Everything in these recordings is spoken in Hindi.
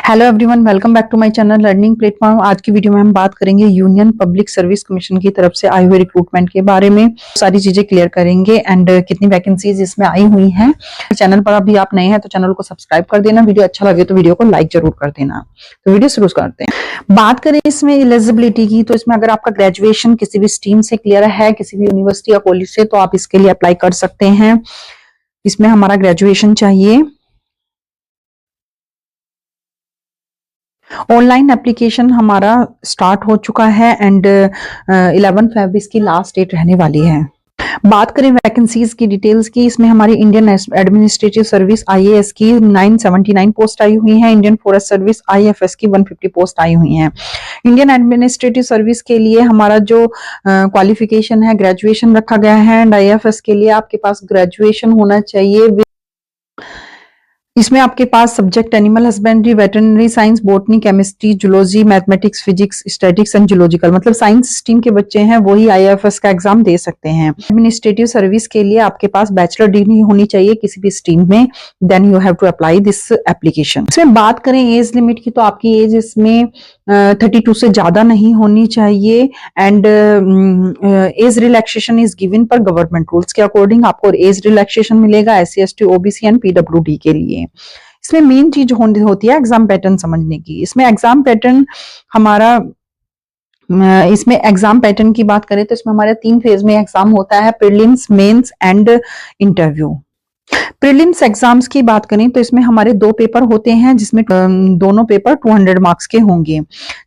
Hello everyone, welcome back to my channel learning platform. आज की वीडियो में हम बात करेंगे यूनियन पब्लिक सर्विस कमीशन की तरफ से आए हुए रिक्रूटमेंट के बारे में। सारी चीजें क्लियर करेंगे एंड कितनी वैकेंसीज इसमें आई हुई हैं। चैनल पर अभी आप नए हैं तो चैनल को सब्सक्राइब कर देना, वीडियो अच्छा लगे तो वीडियो को लाइक जरूर कर देना। तो वीडियो शुरू करते हैं। बात करें इसमें एलिजिबिलिटी की, तो इसमें अगर आपका ग्रेजुएशन किसी भी स्ट्रीम से क्लियर है, किसी भी यूनिवर्सिटी या कॉलेज से, तो आप इसके लिए अप्लाई कर सकते हैं। इसमें हमारा ग्रेजुएशन चाहिए। ऑनलाइन एप्लीकेशन हमारा स्टार्ट हो चुका है एंड 11 फरवरी इसकी लास्ट डेट रहने वाली है। बात करें वैकेंसीज की डिटेल्स की, इसमें हमारी इंडियन एडमिनिस्ट्रेटिव सर्विस आईएएस की 979 पोस्ट आई हुई है। इंडियन फॉरेस्ट सर्विस आईएफएस की 150 पोस्ट आई हुई हैं। इंडियन एडमिनिस्ट्रेटिव सर्विस के लिए हमारा जो क्वालिफिकेशन है ग्रेजुएशन रखा गया है एंड आईएफएस के लिए आपके पास ग्रेजुएशन होना चाहिए। इसमें आपके पास subject animal husbandry, veterinary science, botany, chemistry, zoology, mathematics, physics, statics and zoological, मतलब साइंस स्ट्रीम के बच्चे हैं वही आईएफएस का एग्जाम दे सकते हैं। एडमिनिस्ट्रेटिव सर्विस के लिए आपके पास बैचलर डिग्री होनी चाहिए किसी भी स्ट्रीम में, then you have to apply this application. इसमें बात करें एज लिमिट की, तो आपकी एज इसमें 32 से ज्यादा नहीं होनी चाहिए and age relaxation is given पर गवर्नमेंट रूल्स के अकॉर्डिंग आपको एज रिलैक्सेशन मिलेगा SC, ST, OBC and PWD के लिए। इसमें मेन चीज होती है एग्जाम पैटर्न समझने की। इसमें एग्जाम पैटर्न हमारा इसमें एग्जाम पैटर्न की बात करें तो इसमें हमारे 3 फेज में एग्जाम होता है, prelims, mains and interview. Prelims exams की बात करें तो इसमें हमारे 2 पेपर होते हैं, जिसमें दोनों पेपर 200 मार्क्स के होंगे,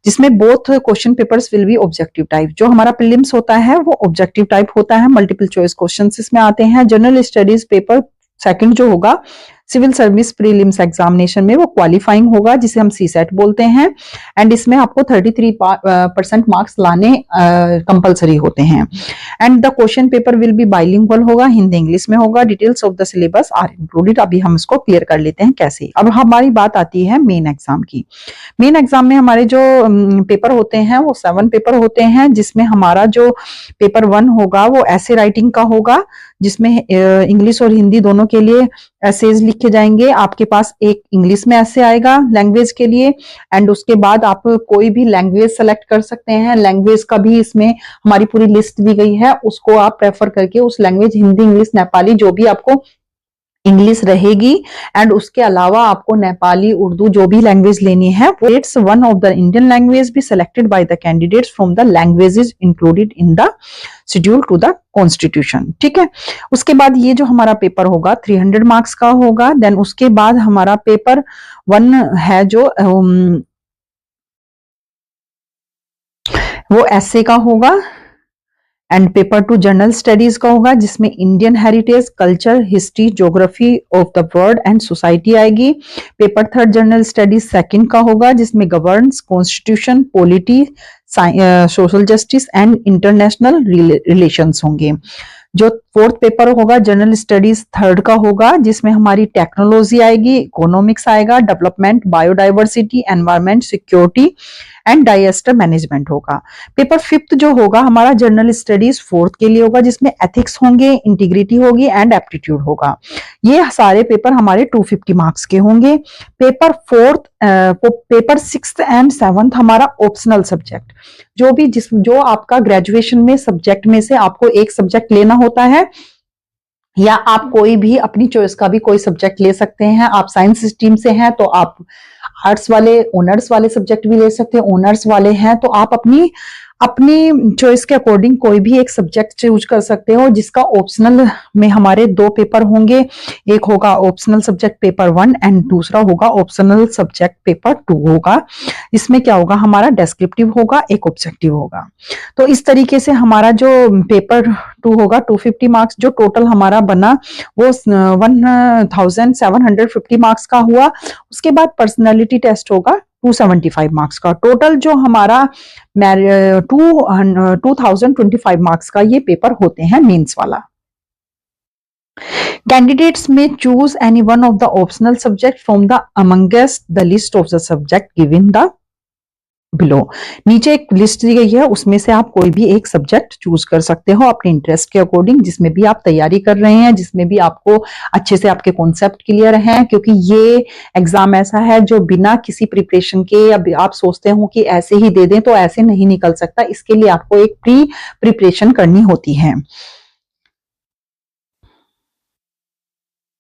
जिसमें both question papers will be objective type. जो हमारा प्रीलिम्स होता है वो ऑब्जेक्टिव टाइप होता है, मल्टीपल चॉइस क्वेश्चंस इसमें आते हैं। जनरल स्टडीज पेपर सेकंड जो होगा सिविल सर्विस प्रीलिम्स एग्जामिनेशन में वो क्वालिफाइंग होगा, जिसे हम सीसेट बोलते हैं एंड इसमें आपको 33% मार्क्स लाने कंपलसरी होते हैं and the question paper will be bilingual होगा, हिंदी इंग्लिश में होगा। Details of the syllabus are included. अभी हम इसको क्लियर कर लेते हैं कैसे। अब हमारी बात आती है मेन एग्जाम की। मेन एग्जाम में हमारे जो पेपर होते हैं वो 7 पेपर होते हैं, जिसमें हमारा जो पेपर 1 होगा वो ऐसे राइटिंग का होगा, जिसमें इंग्लिश और हिंदी दोनों के लिए एसेज लिखे जाएंगे। आपके पास एक इंग्लिश में ऐसे आएगा लैंग्वेज के लिए एंड उसके बाद आप कोई भी लैंग्वेज सेलेक्ट कर सकते हैं। लैंग्वेज का भी इसमें हमारी पूरी लिस्ट दी गई है, उसको आप प्रेफर करके उस लैंग्वेज हिंदी, इंग्लिश, नेपाली जो भी आपको इंग्लिश रहेगी एंड उसके अलावा आपको नेपाली, उर्दू जो भी लैंग्वेज लेनी है वो it's one of the Indian language be selected by the candidates from the languages included in the schedule to the constitution. ठीक है, उसके बाद ये जो हमारा पेपर होगा 300 मार्क्स का होगा। देन उसके बाद हमारा पेपर 1 है जो वो ऐसे का होगा एंड पेपर 2 जनरल स्टडीज का होगा, जिसमें Indian heritage, culture, history, geography of the world and society आएगी। पेपर 3 जनरल स्टडीज सेकंड का होगा, जिसमें governance, constitution, polity, social justice and international relations होंगे। जो 4th पेपर होगा जनरल स्टडीज 3rd का होगा, जिसमें हमारी टेक्नोलॉजी आएगी, इकोनॉमिक्स आएगा, development, biodiversity, environment, security and disaster management होगा। पेपर 5th जो होगा हमारा जनरल स्टडीज 4th के लिए होगा, जिसमें एथिक्स होंगे, इंटीग्रिटी होगी एंड एप्टीट्यूड होगा। ये सारे पेपर हमारे 250 मार्क्स के होंगे। पेपर 6th एंड 7th हमारा ऑप्शनल सब्जेक्ट, जो आपका ग्रेजुएशन में सब्जेक्ट में से आपको एक सब्जेक्ट लेना होता है, या आप कोई भी अपनी चॉइस का भी कोई सब्जेक्ट ले सकते हैं। आप साइंस स्ट्रीम से हैं तो आप आर्ट्स वाले, ऑनर्स वाले सब्जेक्ट भी ले सकते हैं। ऑनर्स वाले हैं तो आप अपनी चॉइस के अकॉर्डिंग कोई भी एक सब्जेक्ट चूज कर सकते हो, जिसका ऑप्शनल में हमारे 2 पेपर होंगे। एक होगा ऑप्शनल सब्जेक्ट पेपर 1 एंड दूसरा होगा ऑप्शनल सब्जेक्ट पेपर 2 होगा। इसमें क्या होगा, हमारा डिस्क्रिप्टिव होगा, एक ऑब्जेक्टिव होगा। तो इस तरीके से हमारा जो पेपर 2 होगा 250 मार्क्स, जो टोटल हमारा बना वो 1750 मार्क्स का हुआ। उसके बाद पर्सनालिटी टेस्ट होगा 275 मार्क्स का। टोटल जो हमारा 2025 मार्क्स का ये पेपर होते हैं मेंस वाला। कैंडिडेट्स में choose any one of the optional subject from the amongst the list of the subject given the below. नीचे एक लिस्ट दी गई है, उसमें से आप कोई भी एक सब्जेक्ट चूज कर सकते हो अपने इंटरेस्ट के अकॉर्डिंग, जिसमें भी आप तैयारी कर रहे हैं, जिसमें भी आपको अच्छे से आपके कॉन्सेप्ट क्लियर हैं, क्योंकि ये एग्जाम ऐसा है जो बिना किसी प्रिपरेशन के, या आप सोचते हो कि ऐसे ही दे दें तो ऐसे नहीं निकल सकता। इसके लिए आपको एक प्री प्रिपरेशन करनी होती है।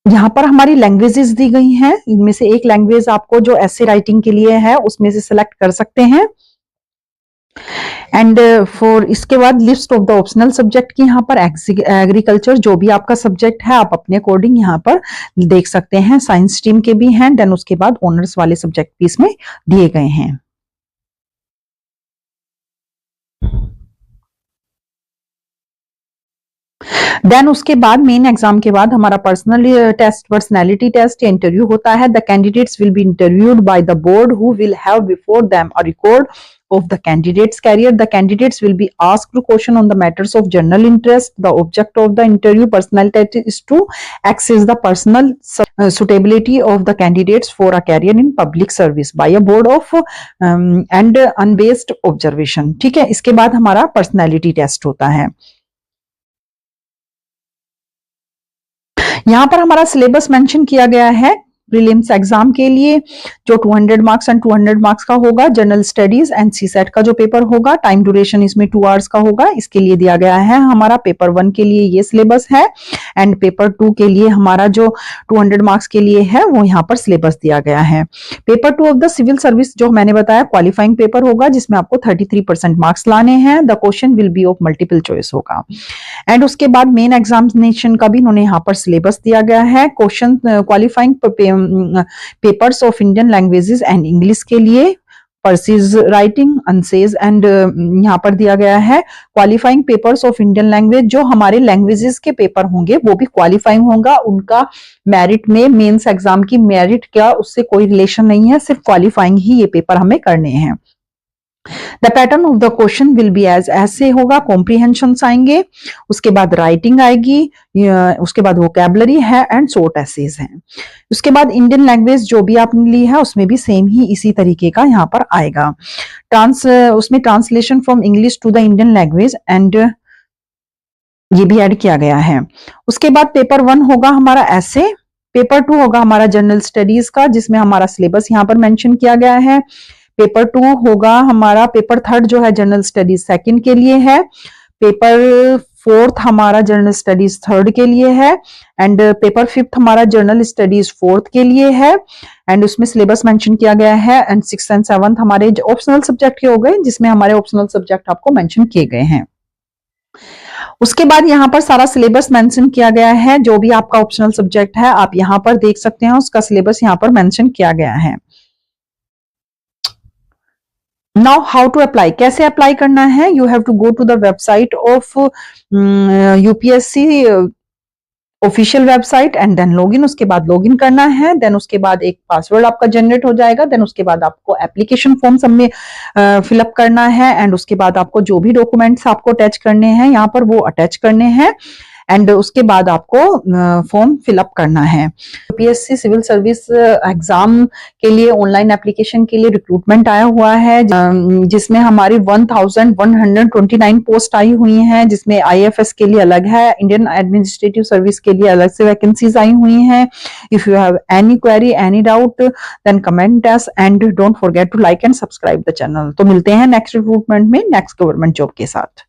यहाँ पर हमारी लैंग्वेजेस दी गई हैं, इनमें से एक लैंग्वेज आपको जो ऐसे राइटिंग के लिए है उसमें से सिलेक्ट कर सकते हैं। एंड फॉर इसके बाद list of the optional subject की यहाँ पर एग्रीकल्चर जो भी आपका सब्जेक्ट है आप अपने अकॉर्डिंग यहाँ पर देख सकते हैं। साइंस स्ट्रीम के भी हैं, देन उसके बाद ऑनर्स वाले सब्जेक्ट भी इसमें दिए गए हैं। देन उसके बाद मेन एग्जाम के बाद हमारा पर्सनल टेस्ट, पर्सनैलिटी टेस्ट या इंटरव्यू होता है। The candidates will be interviewed by the board who will have before them a record of the candidate's career. The candidates will be asked question on the matters of general interest. The object of the interview personal test is to assess the personal suitability of the candidates for a career in public service by a board of and unbased observation. ठीक है, इसके बाद हमारा पर्सनैलिटी टेस्ट होता है। यहाँ पर हमारा सिलेबस मेंशन किया गया है प्रीलिम्स एग्जाम के लिए, जो 200 मार्क्स एंड 200 मार्क्स का होगा। जनरल स्टडीज एंड सीसेट का जो पेपर होगा, टाइम ड्यूरेशन इसमें 2 आवर्स का होगा। इसके लिए दिया गया है हमारा पेपर 1 के लिए ये सिलेबस है, एंड पेपर 2 के लिए हमारा जो 200 मार्क्स के लिए है वो यहाँ पर सिलेबस दिया गया है। Paper 2 of the civil service जो मैंने बताया क्वालिफाइंग पेपर होगा, जिसमें आपको 33% मार्क्स लाने हैं। The question will B of multiple choice होगा। एंड उसके बाद मेन एग्जामिनेशन का भी इन्होंने यहाँ पर सिलेबस दिया गया है। Question qualifying papers of Indian languages and English के लिए परसीज राइटिंग अनसेज एंड यहाँ पर दिया गया है qualifying papers of Indian language. जो हमारे लैंग्वेजेस के पेपर होंगे वो भी क्वालिफाइंग होगा, उनका मेरिट में मेंस एग्जाम की मेरिट का उससे कोई रिलेशन नहीं है, सिर्फ क्वालिफाइंग ही ये पेपर हमें करने हैं। The pattern of the question will be as ऐसे होगा, कॉम्प्रीहेंशन आएंगे, उसके बाद राइटिंग आएगी, उसके बाद वोकैबुलरी है एंड शॉर्ट एसेज हैं। उसके बाद इंडियन लैंग्वेज जो भी आपने ली है उसमें भी सेम ही इसी तरीके का यहाँ पर आएगा। उसमें translation from English to the Indian language and ये भी ऐड किया गया है। उसके बाद पेपर 1 होगा हमारा ऐसे, पेपर 2 होगा हमारा जनरल स्टडीज का, जिसमें हमारा सिलेबस यहाँ पर मेंशन किया गया है। पेपर 2 होगा हमारा, पेपर 3 जो है जनरल स्टडीज सेकंड के लिए है। पेपर 4 हमारा जनरल स्टडीज 3rd के लिए है, एंड पेपर 5 हमारा जनरल स्टडीज 4th के लिए है। एंड उसमें सिलेबस मेंशन किया गया है। एंड 6th एंड 7th हमारे ऑप्शनल सब्जेक्ट के हो गए, जिसमें हमारे ऑप्शनल सब्जेक्ट आपको मेंशन किए गए हैं। उसके बाद यहाँ पर सारा सिलेबस मेंशन किया गया है, जो भी आपका ऑप्शनल सब्जेक्ट है आप यहाँ पर देख सकते हैं, उसका सिलेबस यहाँ पर मेंशन किया गया है। नाउ हाउ टू अप्लाई, कैसे अप्लाई करना है? You have to go to the website of UPSC official website and then login. उसके बाद लॉगिन करना है, देन उसके बाद एक पासवर्ड आपका जनरेट हो जाएगा। देन उसके बाद आपको एप्लीकेशन फॉर्म सब में फिलअप करना है, एंड उसके बाद आपको जो भी डॉक्यूमेंट्स आपको अटैच करने हैं यहाँ पर वो अटैच करने हैं, एंड उसके बाद आपको फॉर्म फिलअप करना है। यूपीएससी सिविल सर्विस एग्जाम के लिए ऑनलाइन एप्लीकेशन के लिए रिक्रूटमेंट आया हुआ है, जिसमें हमारी 1129 पोस्ट आई हुई हैं, जिसमें आईएफएस के लिए अलग है, इंडियन एडमिनिस्ट्रेटिव सर्विस के लिए अलग से वैकेंसीज आई हुई हैं। If you have any query any doubt then comment us and don't forget to like and subscribe the channel. तो मिलते हैं नेक्स्ट रिक्रूटमेंट में नेक्स्ट गवर्नमेंट जॉब के साथ।